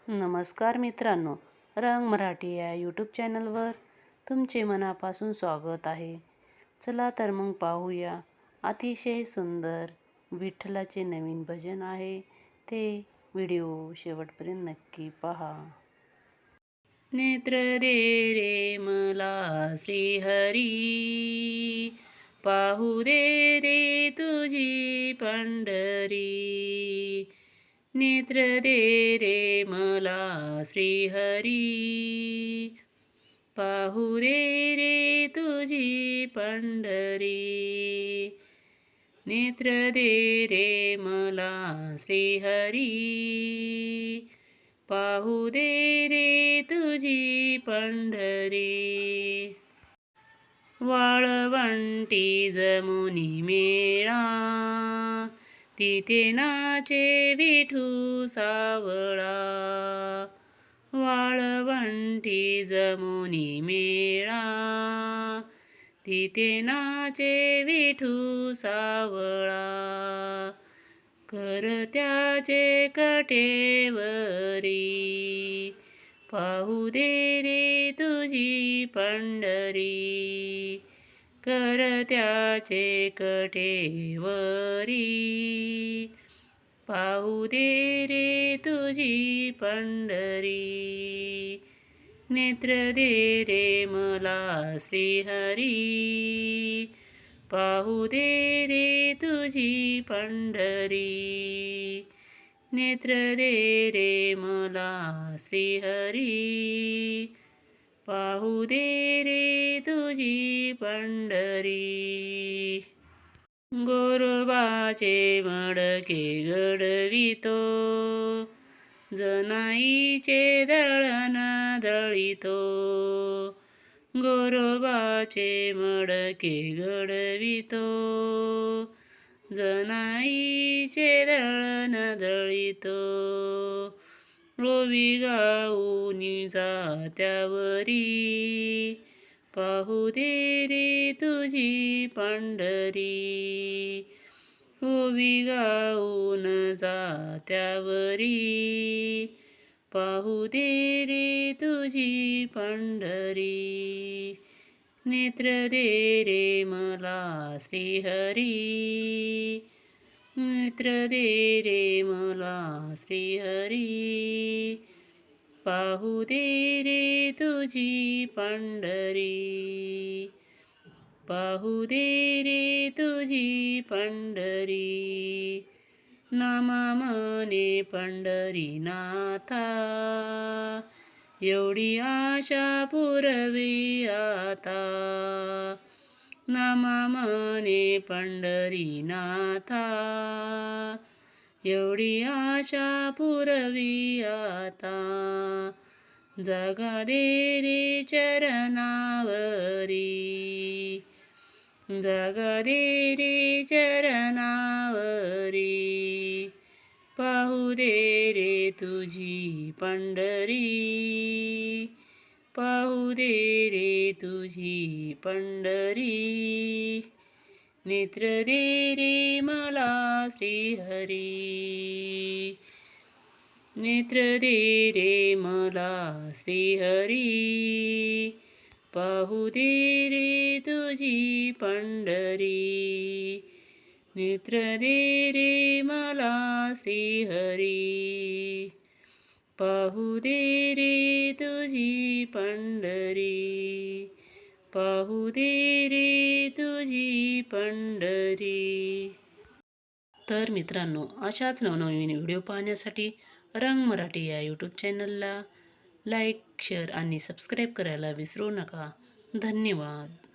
नमस्कार मित्रांनो, रंग मराठी या यूट्यूब चॅनलवर तुमचे मनापासून स्वागत आहे. चला तर मग पाहूया, अतिशय सुंदर विठ्ठलाचे नवीन भजन आहे. ते व्हिडिओ शेवटपर्यंत नक्की पहा. नेत्र दे रे मला श्रीहरी, पाहू दे रे तुझी पंढरी. नेत्र दे रे मला श्रीहरी, पाहू दे रे तुझी पंढरी. नेत्र दे रे मला श्रीहरी, पाहू दे रे तुझी पंढरी. वाळवंटी जमुनी मेळा, तिथे नाचे विठू सावळा. वाळवंटी जमुनी मेळा, तिथे नाचे विठू सावळा. करत्याचे कटेवरी, पाहू दे रे तुझी पंढरी. करत्याचे कटेवरी, पाहू दे रे तुझी पंढरी. नेत्र दे रे मला श्रीहरी, पाहू दे रे तुझी पंढरी. नेत्र दे रे मला श्रीहरी, पाहू दे रे तुझी पंढरी. गोरोबाचे मडके घडवितो, जनाईचे दळण दळितो. गोरोबाचे मडके घडवितो, जनाईचे दळण दळितो. ओवी गाऊनी जात्यावरी, पाहू दे रे तुझी पंढरी. ओवी गाऊन जात्यावरी, पाहू दे रे तुझी पंढरी. नेत्र दे रे मला श्रीहरी, नेत्र दे रे मला श्रीहरी, पाहू दे रे तुझी पंढरी. पाहू दे रे तुझी पंढरी. नामा मने पंढरीनाथा, एवढी आशा पुरवी आता. नामा मने पंढरीनाथा, एवढी आशा पुरवी आता. जागा दे रे चरणावरी, जागा दे रे चरणावरी. पाहू दे रे तुझी पंढरी, पाहू दे रे तुझी पंढरी. नेत्र दे रे मला श्रीहरी, नेत्र दे रे मला श्रीहरी, पाहू दे रे तुझी पंढरी. नेत्र दे रे मला श्रीहरी, पाहू दे रे तुझी पंढरी. पाहू दे रे तुझी पंढरी. तर मित्रांनो, अशाच नवनवीन व्हिडिओ पाहण्यासाठी रंग मराठी या यूट्यूब चॅनलला लाईक, शेअर आणि सबस्क्राईब करायला विसरू नका. धन्यवाद.